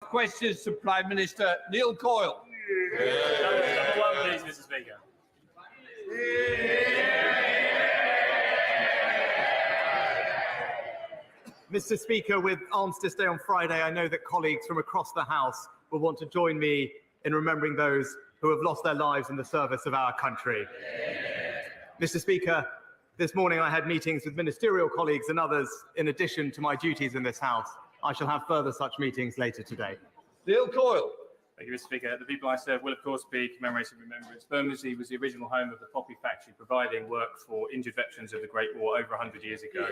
Questions to Prime Minister Neil Coyle. Number one, please, Mr. Speaker. Mr. Speaker, with Armistice Day on Friday, I know that colleagues from across the House will want to join me in remembering those who have lost their lives in the service of our country. Mr. Speaker, this morning I had meetings with ministerial colleagues and others in addition to my duties in this House. I shall have further such meetings later today. Neil Coyle. Thank you, Mr. Speaker. The people I serve will, of course, be commemorated in remembrance. Bermondsey was the original home of the Poppy Factory, providing work for injured veterans of the Great War over 100 years ago.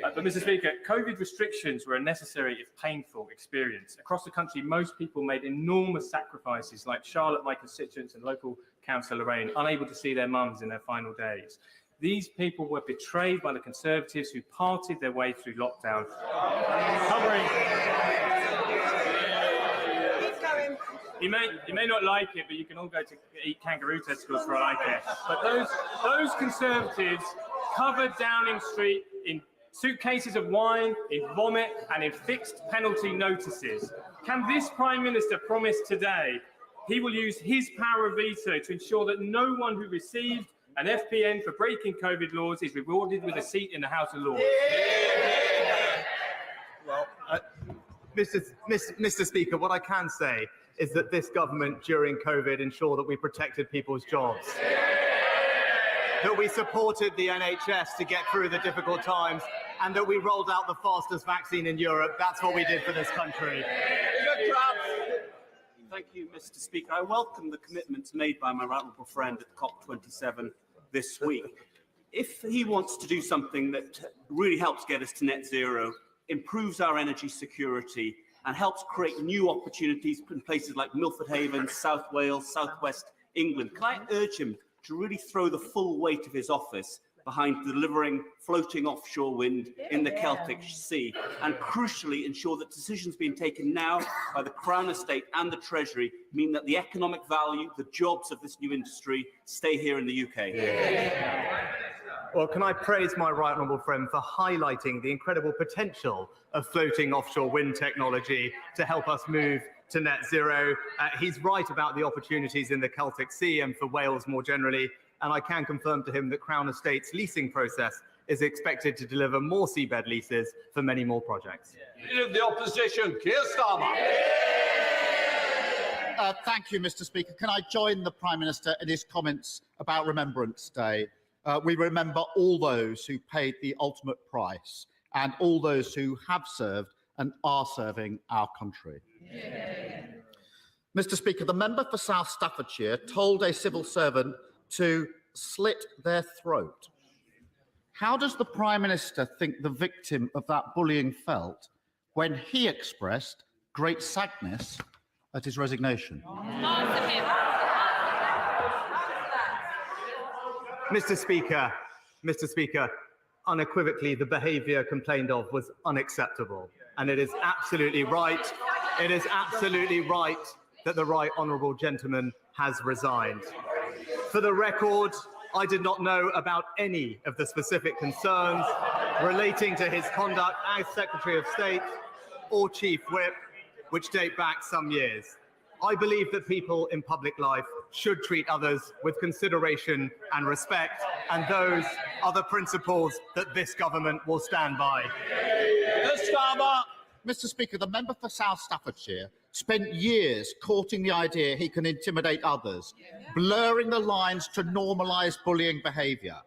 But, Mr. Speaker, COVID restrictions were a necessary, if painful, experience. Across the country, most people made enormous sacrifices, like Charlotte, my constituents, and local councillor Lorraine, unable to see their mums in their final days. These people were betrayed by the Conservatives who parted their way through lockdown, You may not like it, but you can all go to eat kangaroo testicles for all I care. But those Conservatives covered Downing Street in suitcases of wine, in vomit, and in fixed penalty notices. Can this Prime Minister promise today he will use his power of veto to ensure that no one who received an FPN for breaking COVID laws is rewarded with a seat in the House of Lords? Well, Mr. Speaker, what I can say is that this government during COVID ensured that we protected people's jobs, that we supported the NHS to get through the difficult times, and that we rolled out the fastest vaccine in Europe. That's what we did for this country. Thank you, Mr. Speaker. I welcome the commitments made by my right honourable friend at COP27 this week. If he wants to do something that really helps get us to net zero, improves our energy security, and helps create new opportunities in places like Milford Haven, South Wales, South West England, can I urge him to really throw the full weight of his office behind delivering floating offshore wind in the Celtic Sea, and crucially ensure that decisions being taken now by the Crown Estate and the Treasury mean that the economic value, the jobs of this new industry stay here in the UK? Well, can I praise my right honourable friend for highlighting the incredible potential of floating offshore wind technology to help us move to net zero. He's right about the opportunities in the Celtic Sea and for Wales more generally, and I can confirm to him that Crown Estate's leasing process is expected to deliver more seabed leases for many more projects. Leader of the Opposition, Keir Starmer. Thank you, Mr. Speaker. Can I join the Prime Minister in his comments about Remembrance Day? We remember all those who paid the ultimate price and all those who have served and are serving our country. Mr. Speaker, the member for South Staffordshire told a civil servant to slit their throat. How does the Prime Minister think the victim of that bullying felt when he expressed great sadness at his resignation? Mr. Speaker, unequivocally, the behaviour complained of was unacceptable, and it is absolutely right. It is absolutely right that the right honourable gentleman has resigned. For the record, I did not know about any of the specific concerns relating to his conduct as Secretary of State or Chief Whip, which date back some years. I believe that people in public life should treat others with consideration and respect, and those are the principles that this government will stand by. Mr. Speaker, the member for South Staffordshire spent years courting the idea he can intimidate others, blurring the lines to normalise bullying behaviour.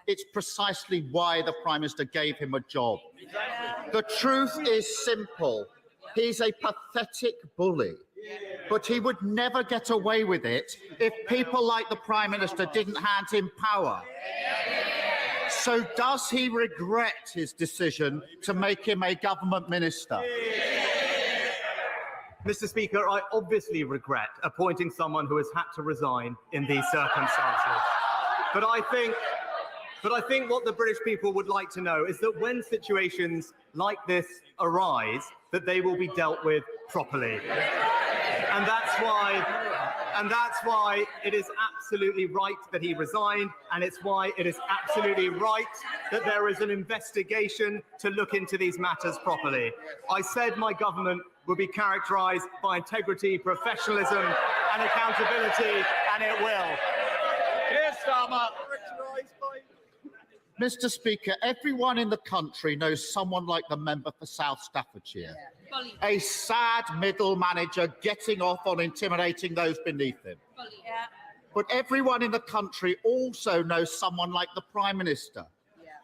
It's precisely why the Prime Minister gave him a job. The truth is simple. He's a pathetic bully. But he would never get away with it if people like the Prime Minister didn't hand him power. So does he regret his decision to make him a government minister? Mr. Speaker, I obviously regret appointing someone who has had to resign in these circumstances. But I think what the British people would like to know is that when situations like this arise, that they will be dealt with properly. And that's why it is absolutely right that he resigned, and it's why it is absolutely right that there is an investigation to look into these matters properly. I said my government would be characterised by integrity, professionalism and accountability, and it will. Keir Starmer. Mr. Speaker, everyone in the country knows someone like the member for South Staffordshire. A sad middle manager getting off on intimidating those beneath him. But everyone in the country also knows someone like the Prime Minister.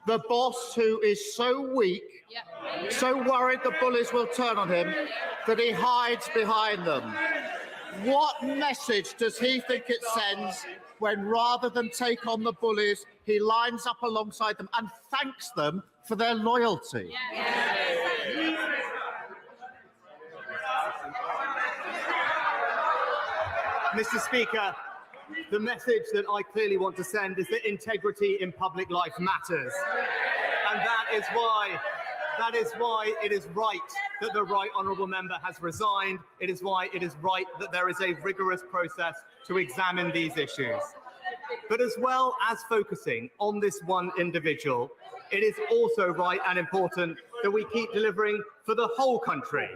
The boss who is so weak, so worried the bullies will turn on him, that he hides behind them. What message does he think it sends when, rather than take on the bullies, he lines up alongside them and thanks them for their loyalty? Mr. Speaker, the message that I clearly want to send is that integrity in public life matters. And that is why it is right that the Right Honourable Member has resigned. It is why it is right that there is a rigorous process to examine these issues. But as well as focusing on this one individual, it is also right and important that we keep delivering for the whole country.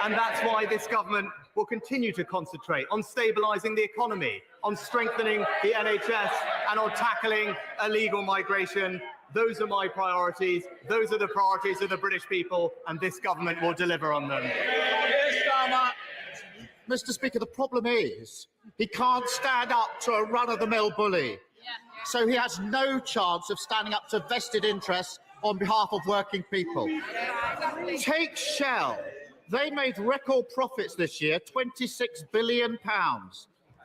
And that's why this government will continue to concentrate on stabilising the economy, on strengthening the NHS, and on tackling illegal migration. Those are my priorities. Those are the priorities of the British people, and this government will deliver on them. Keir Starmer. Mr. Speaker, the problem is he can't stand up to a run-of-the-mill bully. So he has no chance of standing up to vested interests on behalf of working people. Take Shell. They made record profits this year, £26 billion.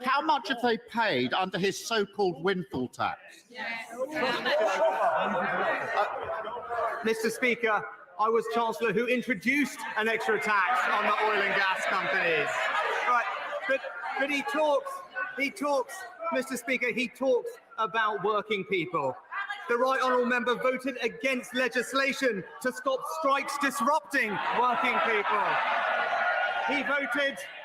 How much have they paid under his so-called windfall tax? Mr. Speaker, I was Chancellor who introduced an extra tax on the oil and gas companies. Right, but he talks, Mr. Speaker, he talks about working people. The Right Honourable Member voted against legislation to stop strikes disrupting working people.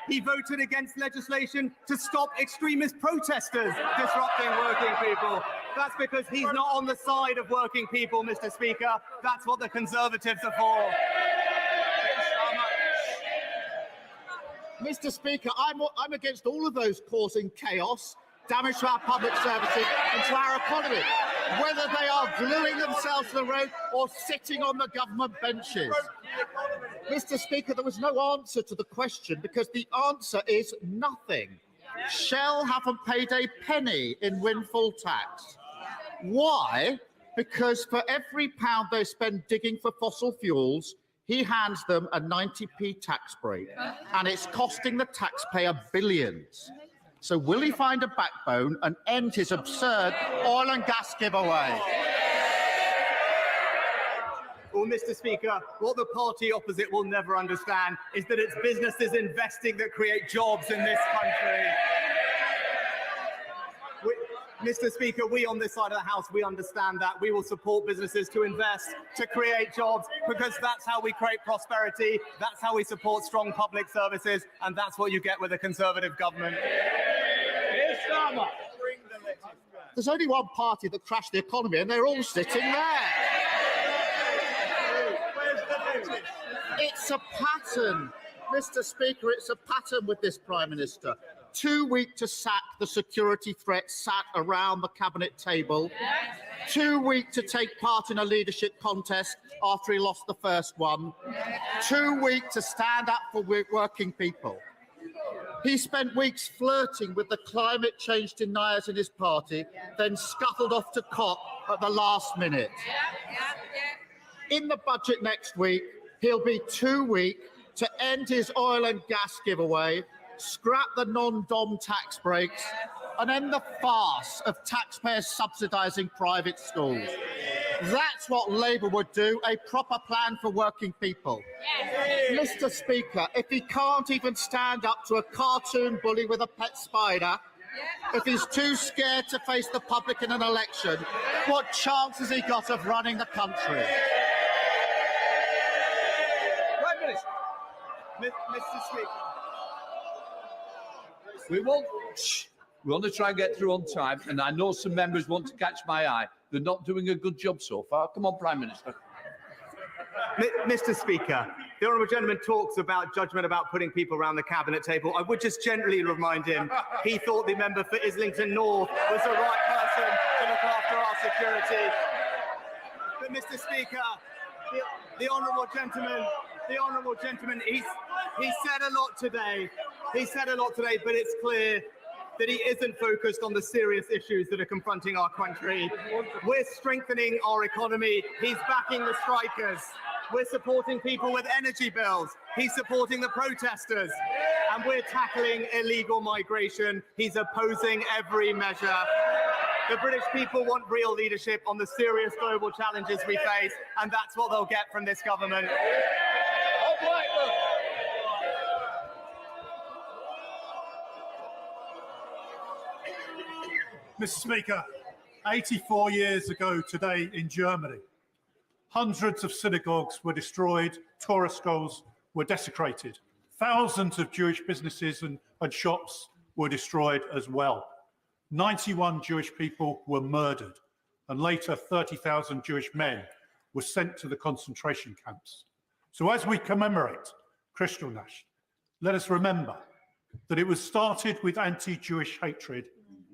He voted against legislation to stop extremist protesters disrupting working people. That's because he's not on the side of working people, Mr. Speaker. That's what the Conservatives are for. Mr. Speaker, I'm against all of those causing chaos, damage to our public services and to our economy, whether they are gluing themselves to the road or sitting on the government benches. Mr. Speaker, there was no answer to the question because the answer is nothing. Shell haven't paid a penny in windfall tax. Why? Because for every pound they spend digging for fossil fuels, he hands them a 90p tax break, and it's costing the taxpayer billions. So will he find a backbone and end his absurd oil and gas giveaway? Well, Mr. Speaker, what the party opposite will never understand is that it's businesses investing that create jobs in this country. Mr. Speaker, we on this side of the House, we understand that. We will support businesses to invest, to create jobs, because that's how we create prosperity, that's how we support strong public services, and that's what you get with a Conservative government. Keir Starmer. There's only one party that crashed the economy, and they're all sitting there. It's a pattern, Mr. Speaker, it's a pattern with this Prime Minister. Too weak to sack the security threat sat around the cabinet table. Too weak to take part in a leadership contest after he lost the first one. Too weak to stand up for working people. He spent weeks flirting with the climate change deniers in his party, then scuttled off to COP at the last minute. In the budget next week, he'll be too weak to end his oil and gas giveaway, scrap the non-dom tax breaks, and end the farce of taxpayers subsidising private schools. That's what Labour would do, a proper plan for working people. Mr. Speaker, if he can't even stand up to a cartoon bully with a pet spider, if he's too scared to face the public in an election, what chance has he got of running the country? Mr. Speaker, we won't. We want to try and get through on time, and I know some members want to catch my eye. They're not doing a good job so far. Come on, Prime Minister. Mr. Speaker, the honourable gentleman talks about judgment about putting people around the cabinet table. I would just gently remind him he thought the member for Islington North was the right person to look after our security. But Mr. Speaker, the honourable gentleman, he said a lot today. He said a lot today, but it's clear that he isn't focused on the serious issues that are confronting our country. We're strengthening our economy. He's backing the strikers. We're supporting people with energy bills. He's supporting the protesters. And we're tackling illegal migration. He's opposing every measure. The British people want real leadership on the serious global challenges we face, and that's what they'll get from this government. Mr. Speaker, 84 years ago today in Germany, hundreds of synagogues were destroyed, Torah scrolls were desecrated, thousands of Jewish businesses and shops were destroyed as well. 91 Jewish people were murdered, and later 30,000 Jewish men were sent to the concentration camps. So as we commemorate Kristallnacht, let us remember that it was started with anti-Jewish hatred,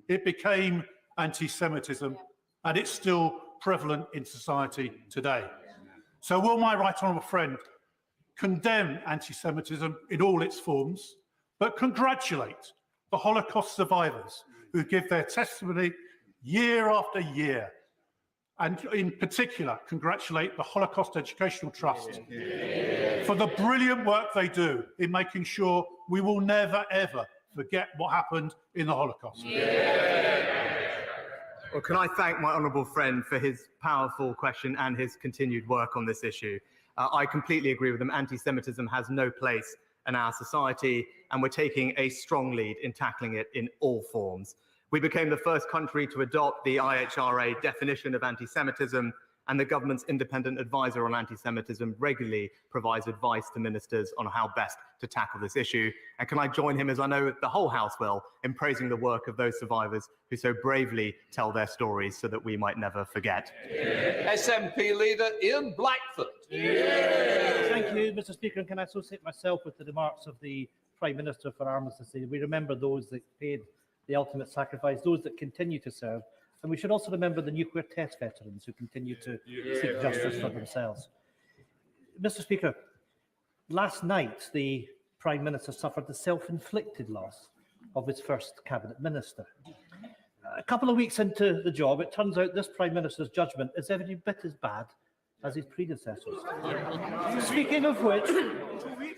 it became anti-Semitism, and it's still prevalent in society today. So will my right honourable friend condemn anti-Semitism in all its forms, but congratulate the Holocaust survivors who give their testimony year after year, and in particular congratulate the Holocaust Educational Trust for the brilliant work they do in making sure we will never ever forget what happened in the Holocaust. Well, can I thank my honourable friend for his powerful question and his continued work on this issue. I completely agree with him. Anti-Semitism has no place in our society, and we're taking a strong lead in tackling it in all forms. We became the first country to adopt the IHRA definition of anti-Semitism, and the government's independent advisor on anti-Semitism regularly provides advice to ministers on how best to tackle this issue. And can I join him, as I know the whole House will, in praising the work of those survivors who so bravely tell their stories so that we might never forget. SNP leader Ian Blackford. Thank you, Mr. Speaker. And can I associate myself with the remarks of the Prime Minister for Armistice? We remember those that paid the ultimate sacrifice, those that continue to serve. And we should also remember the nuclear test veterans who continue to seek justice for themselves. Mr. Speaker, last night the Prime Minister suffered the self-inflicted loss of his first cabinet minister. A couple of weeks into the job, it turns out this Prime Minister's judgment is every bit as bad as his predecessors. Speaking of which,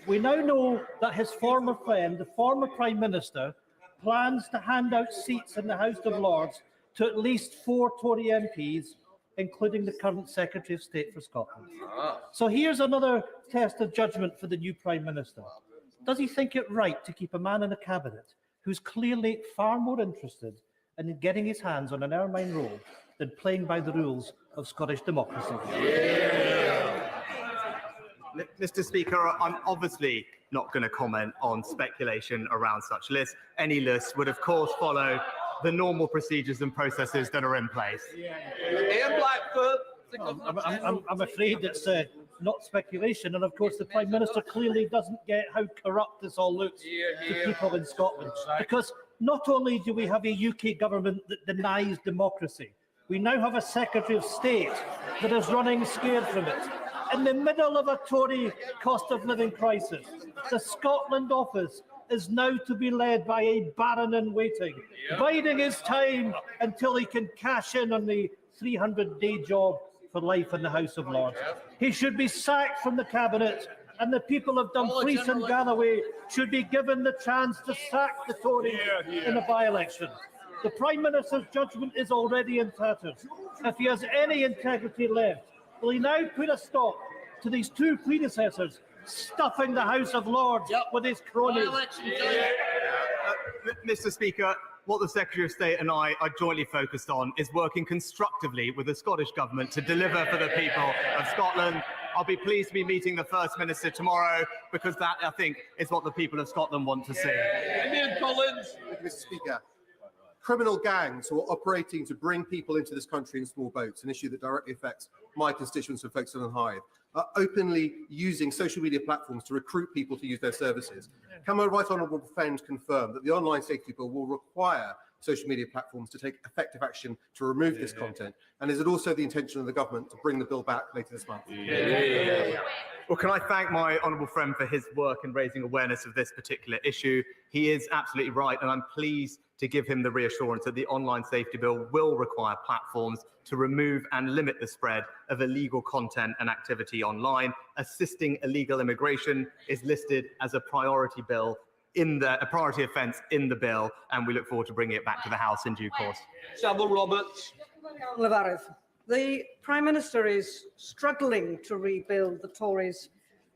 we now know that his former friend, the former Prime Minister, plans to hand out seats in the House of Lords to at least 4 Tory MPs, including the current Secretary of State for Scotland. So here's another test of judgment for the new Prime Minister. Does he think it right to keep a man in a cabinet who's clearly far more interested in getting his hands on an ermine robe than playing by the rules of Scottish democracy? Mr. Speaker, I'm obviously not going to comment on speculation around such lists. Any list would, of course, follow the normal procedures and processes that are in place. Ian Blackford. I'm afraid it's not speculation, and of course the Prime Minister clearly doesn't get how corrupt this all looks to people in Scotland. Because not only do we have a UK government that denies democracy, we now have a Secretary of State that is running scared from it. In the middle of a Tory cost of living crisis, the Scotland office is now to be led by a baron-in-waiting, biding his time until he can cash in on the 300-day job for life in the House of Lords. He should be sacked from the Cabinet, and the people of Dumfries and Galloway should be given the chance to sack the Tories in a by-election. The Prime Minister's judgment is already in tatters. If he has any integrity left, will he now put a stop to these 2 predecessors stuffing the House of Lords with his cronies? Mr. Speaker, what the Secretary of State and I are jointly focused on is working constructively with the Scottish Government to deliver for the people of Scotland. I'll be pleased to be meeting the First Minister tomorrow, because that, I think, is what the people of Scotland want to see. Ian Collins. Mr. Speaker, criminal gangs who are operating to bring people into this country in small boats, an issue that directly affects my constituents of Folkestone and Hythe, are openly using social media platforms to recruit people to use their services. Can my right honourable friend confirm that the online safety bill will require social media platforms to take effective action to remove this content? And is it also the intention of the government to bring the bill back later this month? Well, can I thank my honourable friend for his work in raising awareness of this particular issue? He is absolutely right, and I'm pleased to give him the reassurance that the online safety bill will require platforms to remove and limit the spread of illegal content and activity online. Assisting illegal immigration is listed as a priority priority offence in the bill, and we look forward to bringing it back to the House in due course. Savile Roberts. The Prime Minister is struggling to rebuild the Tories'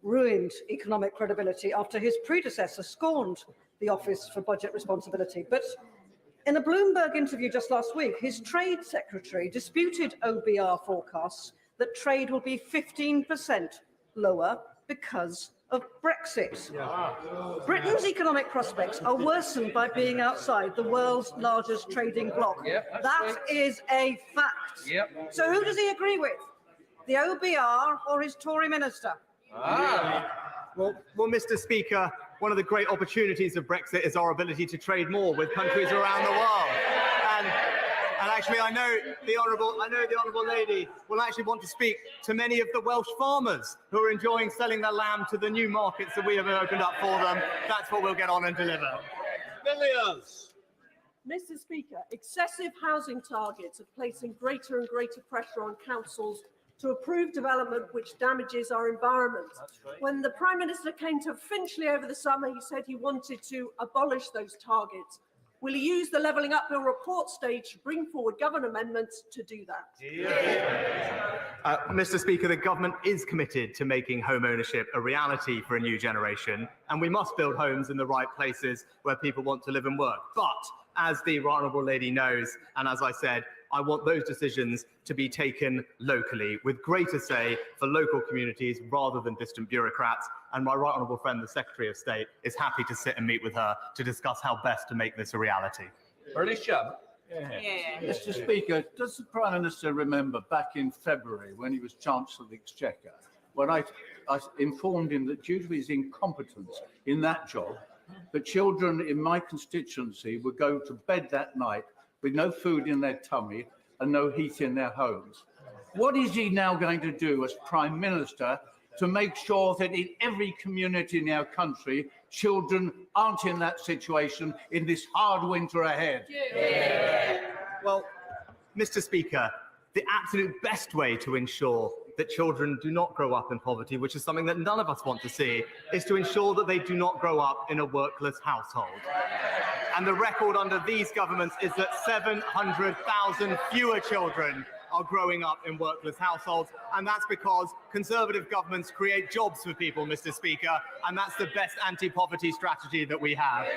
ruined economic credibility after his predecessor scorned the Office for Budget Responsibility. But in a Bloomberg interview just last week, his Trade Secretary disputed OBR forecasts that trade will be 15% lower because of Brexit. Britain's economic prospects are worsened by being outside the world's largest trading bloc. That is a fact. So who does he agree with? The OBR or his Tory minister? Well, Mr. Speaker, one of the great opportunities of Brexit is our ability to trade more with countries around the world. And actually, I know the honourable lady will actually want to speak to many of the Welsh farmers who are enjoying selling their lamb to the new markets that we have opened up for them. That's what we'll get on and deliver. Mr. Speaker, excessive housing targets are placing greater and greater pressure on councils to approve development which damages our environment. When the Prime Minister came to Finchley over the summer, he said he wanted to abolish those targets. Will he use the Levelling Up Bill report stage to bring forward government amendments to do that? Mr. Speaker, the government is committed to making home ownership a reality for a new generation, and we must build homes in the right places where people want to live and work. But as the honourable lady knows, and as I said, I want those decisions to be taken locally, with greater say for local communities rather than distant bureaucrats. And my right honourable friend, the Secretary of State, is happy to sit and meet with her to discuss how best to make this a reality. Mr. Speaker, does the Prime Minister remember back in February when he was Chancellor of the Exchequer, when I informed him that due to his incompetence in that job, the children in my constituency would go to bed that night with no food in their tummy and no heat in their homes? What is he now going to do as Prime Minister to make sure that in every community in our country, children aren't in that situation in this hard winter ahead? Well, Mr. Speaker, the absolute best way to ensure that children do not grow up in poverty, which is something that none of us want to see, is to ensure that they do not grow up in a workless household. And the record under these governments is that 700,000 fewer children are growing up in workless households, and that's because Conservative governments create jobs for people, Mr. Speaker, and that's the best anti-poverty strategy that we have.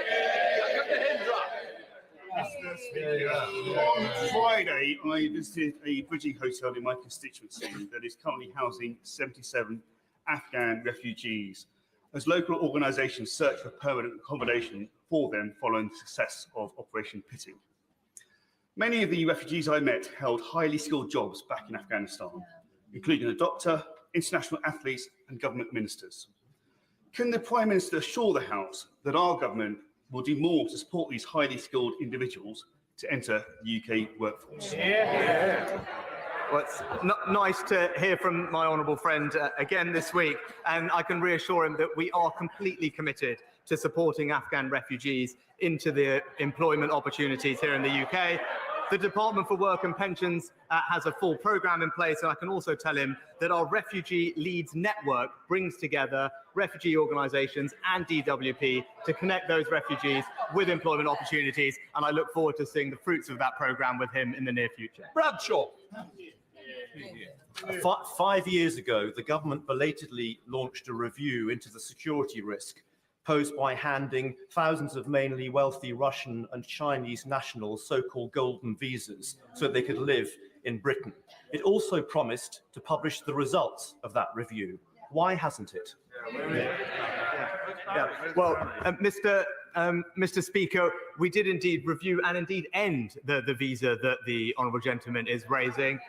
Mr. Speaker, on Friday, I visited a bridging hotel in my constituency that is currently housing 77 Afghan refugees, as local organisations search for permanent accommodation for them following the success of Operation Pitting. Many of the refugees I met held highly skilled jobs back in Afghanistan, including a doctor, international athletes and government ministers. Can the Prime Minister assure the House that our government will do more to support these highly skilled individuals to enter the UK workforce? Well, it's nice to hear from my honourable friend again this week, and I can reassure him that we are completely committed to supporting Afghan refugees into the employment opportunities here in the UK. The Department for Work and Pensions has a full programme in place, and I can also tell him that our Refugee Leads Network brings together refugee organisations and DWP to connect those refugees with employment opportunities, and I look forward to seeing the fruits of that programme with him in the near future. Bradshaw. 5 years ago, the government belatedly launched a review into the security risk posed by handing thousands of mainly wealthy Russian and Chinese nationals so-called golden visas so that they could live in Britain. It also promised to publish the results of that review. Why hasn't it? Well, Mr. Speaker, we did indeed review and indeed end the visa that the honourable gentleman is raising.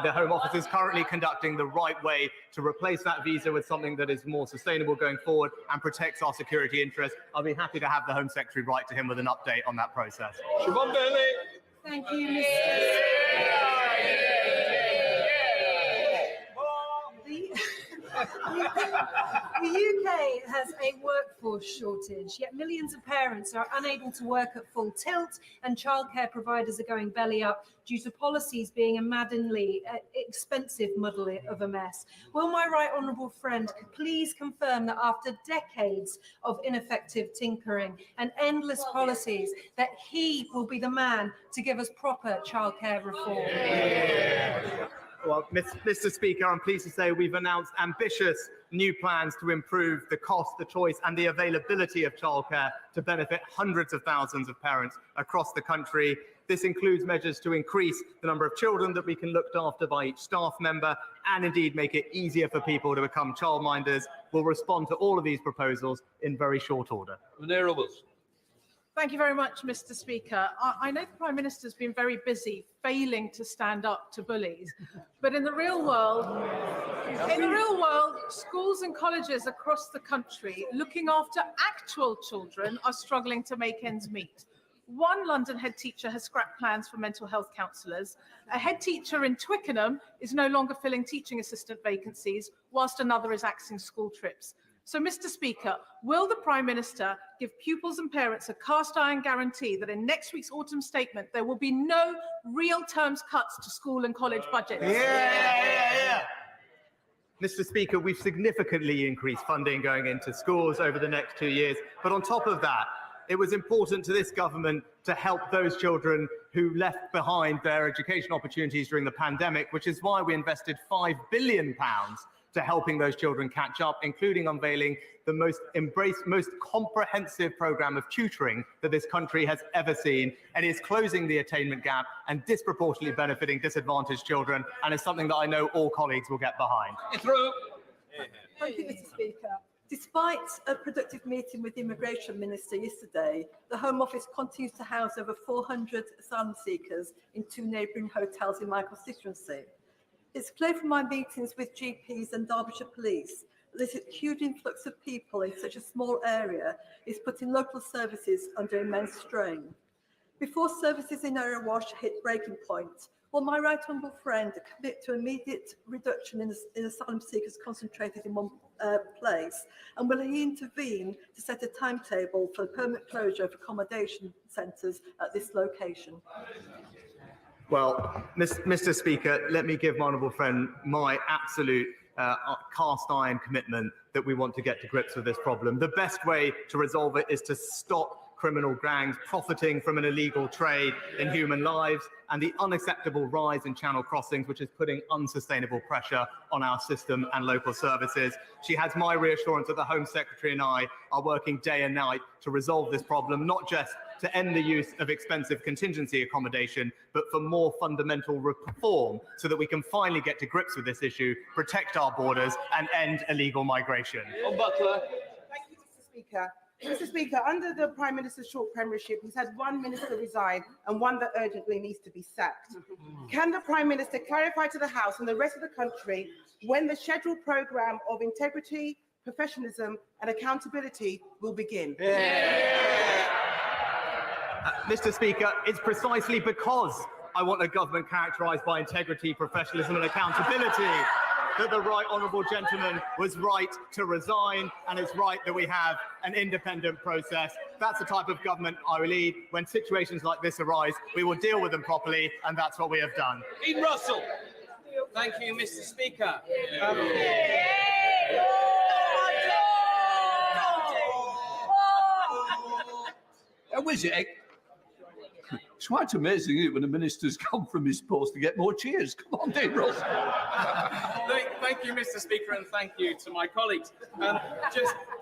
The Home Office is currently conducting the right way to replace that visa with something that is more sustainable going forward and protects our security interests. I'll be happy to have the Home Secretary write to him with an update on that process. Thank you, Mr. The UK has a workforce shortage, yet millions of parents are unable to work at full tilt, and childcare providers are going belly up due to policies being a maddeningly expensive muddle of a mess. Will my right honourable friend please confirm that after decades of ineffective tinkering and endless policies, that he will be the man to give us proper childcare reform? Well, Mr. Speaker, I'm pleased to say we've announced ambitious new plans to improve the cost, the choice and the availability of childcare to benefit hundreds of thousands of parents across the country. This includes measures to increase the number of children that we can look after by each staff member and indeed make it easier for people to become childminders. We'll respond to all of these proposals in very short order. Thank you very much, Mr. Speaker. I know the Prime Minister's been very busy failing to stand up to bullies, but in the real world, schools and colleges across the country looking after actual children are struggling to make ends meet. One London head teacher has scrapped plans for mental health counsellors. A head teacher in Twickenham is no longer filling teaching assistant vacancies, whilst another is axing school trips. So, Mr. Speaker, will the Prime Minister give pupils and parents a cast-iron guarantee that in next week's autumn statement there will be no real terms cuts to school and college budgets? Mr. Speaker, we've significantly increased funding going into schools over the next 2 years. But on top of that, it was important to this government to help those children who left behind their education opportunities during the pandemic, which is why we invested £5 billion to helping those children catch up, including unveiling the most comprehensive programme of tutoring that this country has ever seen, and is closing the attainment gap and disproportionately benefiting disadvantaged children, and is something that I know all colleagues will get behind. Thank you, Mr. Speaker. Despite a productive meeting with the Immigration Minister yesterday, the Home Office continues to house over 400 asylum seekers in 2 neighbouring hotels in my constituency. It's clear from my meetings with GPs and Derbyshire Police that this huge influx of people in such a small area is putting local services under immense strain. Before services in Erewash hit breaking point, will my right honourable friend commit to immediate reduction in asylum seekers concentrated in one place, and will he intervene to set a timetable for the permanent closure of accommodation centres at this location? Well, Mr. Speaker, let me give my honourable friend my absolute cast iron commitment that we want to get to grips with this problem. The best way to resolve it is to stop criminal gangs profiting from an illegal trade in human lives and the unacceptable rise in channel crossings, which is putting unsustainable pressure on our system and local services. She has my reassurance that the Home Secretary and I are working day and night to resolve this problem, not just to end the use of expensive contingency accommodation, but for more fundamental reform so that we can finally get to grips with this issue, protect our borders and end illegal migration. Thank you, Mr. Speaker. Mr. Speaker, under the Prime Minister's short premiership, he's had 1 minister resign and 1 that urgently needs to be sacked. Can the Prime Minister clarify to the House and the rest of the country when the scheduled programme of integrity, professionalism and accountability will begin? Mr. Speaker, it's precisely because I want a government characterised by integrity, professionalism and accountability that the right honourable gentleman was right to resign, and it's right that we have an independent process. That's the type of government I will lead. When situations like this arise, we will deal with them properly, and that's what we have done. Dean Russell. Thank you, Mr. Speaker. Was it? It's quite amazing, isn't it, when a minister's come from his post to get more cheers. Come on, Dean Russell. Thank you, Mr. Speaker, and thank you to my colleagues.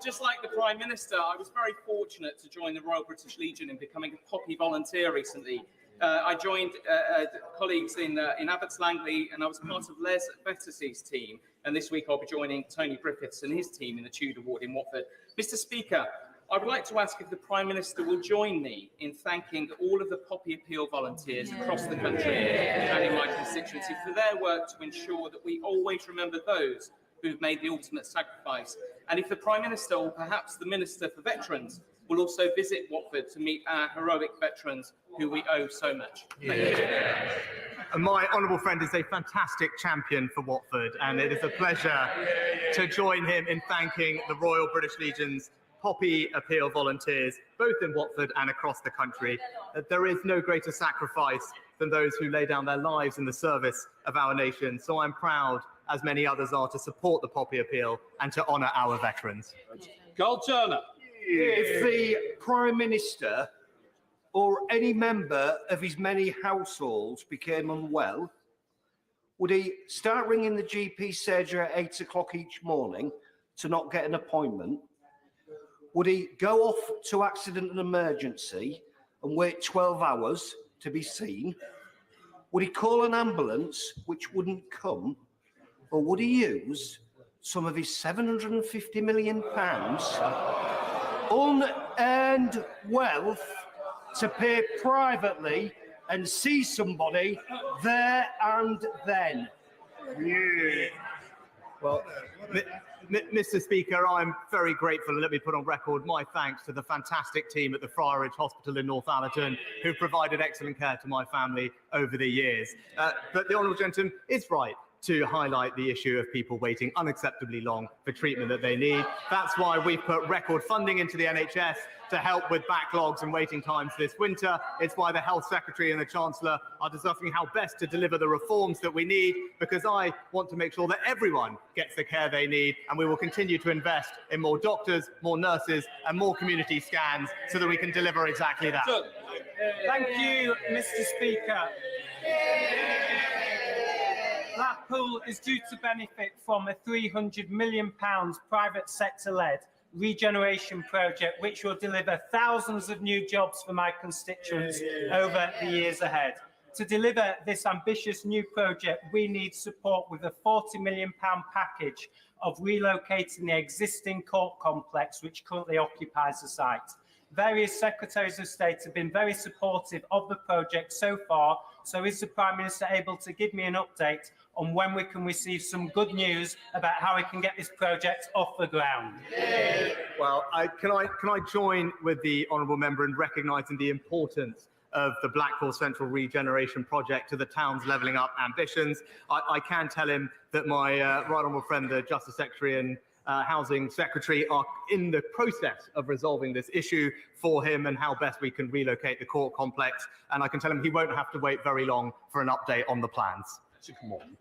Just like the Prime Minister, I was very fortunate to join the Royal British Legion in becoming a Poppy volunteer recently. I joined colleagues in Abbots Langley, and I was part of Les Betters's team. And this week I'll be joining Tony Griffiths and his team in the Tudor ward in Watford. Mr. Speaker, I would like to ask if the Prime Minister will join me in thanking all of the Poppy Appeal volunteers across the country and in my constituency for their work to ensure that we always remember those who've made the ultimate sacrifice. And if the Prime Minister, or perhaps the Minister for Veterans, will also visit Watford to meet our heroic veterans who we owe so much. Thank you. And my honourable friend is a fantastic champion for Watford, and it is a pleasure to join him in thanking the Royal British Legion's Poppy Appeal volunteers, both in Watford and across the country. There is no greater sacrifice than those who lay down their lives in the service of our nation. So I'm proud, as many others are, to support the Poppy Appeal and to honour our veterans. Carl Turner. If the Prime Minister or any member of his many households became unwell, would he start ringing the GP surgery at 8 o'clock each morning to not get an appointment? Would he go off to accident and emergency and wait 12 hours to be seen? Would he call an ambulance which wouldn't come? Or would he use some of his £750 million unearned wealth to pay privately and see somebody there and then? Yeah. Well, Mr. Speaker, I'm very grateful, and let me put on record my thanks to the fantastic team at the Friarage Hospital in Northallerton who provided excellent care to my family over the years. But the honourable gentleman is right to highlight the issue of people waiting unacceptably long for treatment that they need. That's why we've put record funding into the NHS to help with backlogs and waiting times this winter. It's why the Health Secretary and the Chancellor are discussing how best to deliver the reforms that we need, because I want to make sure that everyone gets the care they need, and we will continue to invest in more doctors, more nurses and more community scans so that we can deliver exactly that. Thank you, Mr. Speaker. Blackpool is due to benefit from a £300 million private sector-led regeneration project which will deliver thousands of new jobs for my constituents over the years ahead. To deliver this ambitious new project, we need support with a £40 million package of relocating the existing court complex which currently occupies the site. Various Secretaries of State have been very supportive of the project so far, so is the Prime Minister able to give me an update on when we can receive some good news about how we can get this project off the ground? Well, can I join with the honourable member in recognising the importance of the Blackpool Central Regeneration Project to the town's levelling up ambitions. I can tell him that my right honourable friend, the Justice Secretary and Housing Secretary, are in the process of resolving this issue for him and how best we can relocate the court complex. And I can tell him he won't have to wait very long for an update on the plans. Come on.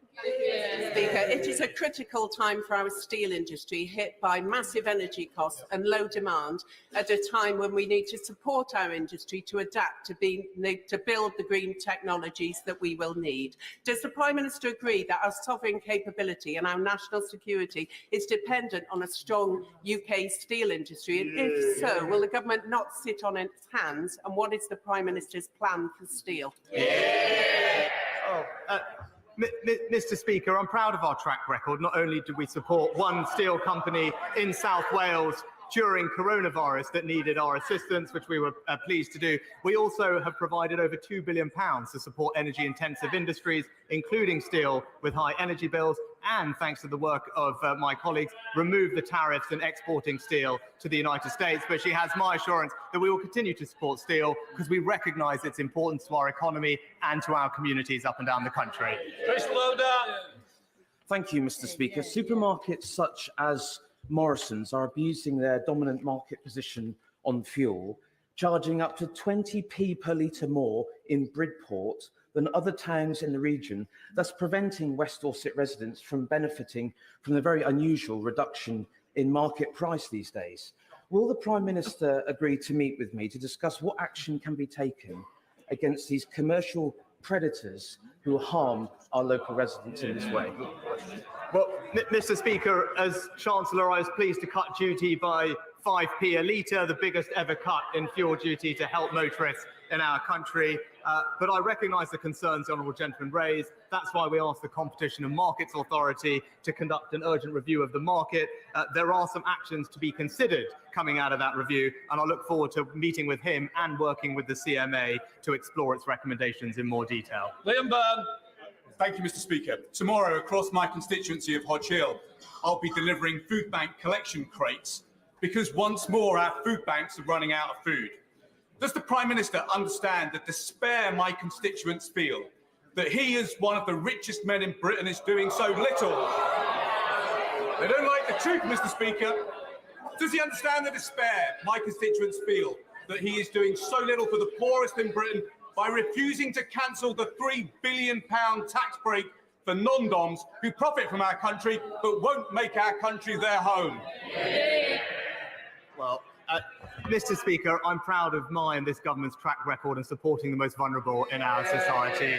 Speaker, it is a critical time for our steel industry, hit by massive energy costs and low demand, at a time when we need to support our industry to adapt to build the green technologies that we will need. Does the Prime Minister agree that our sovereign capability and our national security is dependent on a strong UK steel industry? And if so, will the government not sit on its hands? And what is the Prime Minister's plan for steel? Mr. Speaker, I'm proud of our track record. Not only did we support one steel company in South Wales during coronavirus that needed our assistance, which we were pleased to do, we also have provided over £2 billion to support energy-intensive industries, including steel, with high energy bills, and, thanks to the work of my colleagues, remove the tariffs on exporting steel to the United States. But she has my assurance that we will continue to support steel because we recognise its importance to our economy and to our communities up and down the country. Thank you, Mr. Speaker. Supermarkets such as Morrison's are abusing their dominant market position on fuel, charging up to 20p per litre more in Bridport than other towns in the region, thus preventing West Dorset residents from benefiting from the very unusual reduction in market price these days. Will the Prime Minister agree to meet with me to discuss what action can be taken against these commercial predators who harm our local residents in this way? Well, Mr. Speaker, as Chancellor, I was pleased to cut duty by 5p a litre, the biggest ever cut in fuel duty to help motorists in our country. But I recognise the concerns the honourable gentleman raised. That's why we asked the Competition and Markets Authority to conduct an urgent review of the market. There are some actions to be considered coming out of that review, and I look forward to meeting with him and working with the CMA to explore its recommendations in more detail. Liam Byrne. Thank you, Mr. Speaker. Tomorrow, across my constituency of Hodge Hill, I'll be delivering food bank collection crates because once more our food banks are running out of food. Does the Prime Minister understand the despair my constituents feel that he, as one of the richest men in Britain, is doing so little? They don't like the truth, Mr. Speaker. Does he understand the despair my constituents feel that he is doing so little for the poorest in Britain by refusing to cancel the £3 billion tax break for non-doms who profit from our country but won't make our country their home? Well, Mr. Speaker, I'm proud of my and this government's track record in supporting the most vulnerable in our society,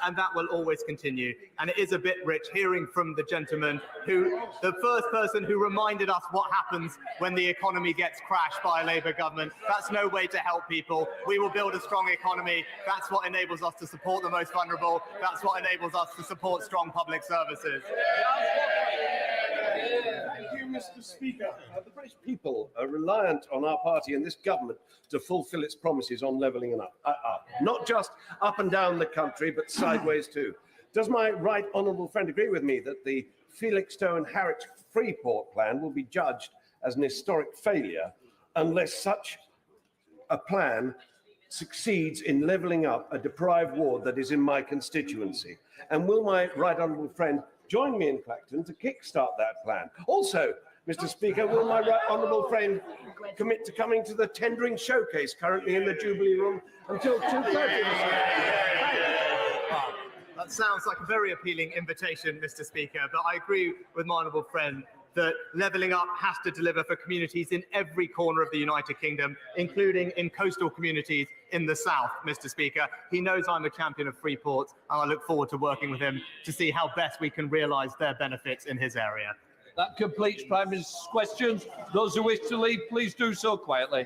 and that will always continue. And it is a bit rich hearing from the gentleman the first person who reminded us what happens when the economy gets crashed by a Labour government. That's no way to help people. We will build a strong economy. That's what enables us to support the most vulnerable. That's what enables us to support strong public services. Thank you, Mr. Speaker. The British people are reliant on our party and this government to fulfil its promises on levelling up. Not just up and down the country, but sideways too. Does my right honourable friend agree with me that the Felixstowe and Harwich Freeport plan will be judged as an historic failure unless such a plan succeeds in levelling up a deprived ward that is in my constituency? And will my right honourable friend join me in Clacton to kickstart that plan? Also, Mr. Speaker, will my right honourable friend commit to coming to the tendering showcase currently in the Jubilee Room until 2:30? That sounds like a very appealing invitation, Mr. Speaker, but I agree with my honourable friend that levelling up has to deliver for communities in every corner of the United Kingdom, including in coastal communities in the south, Mr. Speaker. He knows I'm a champion of free ports, and I look forward to working with him to see how best we can realise their benefits in his area. That completes Prime Minister's questions. Those who wish to leave, please do so quietly.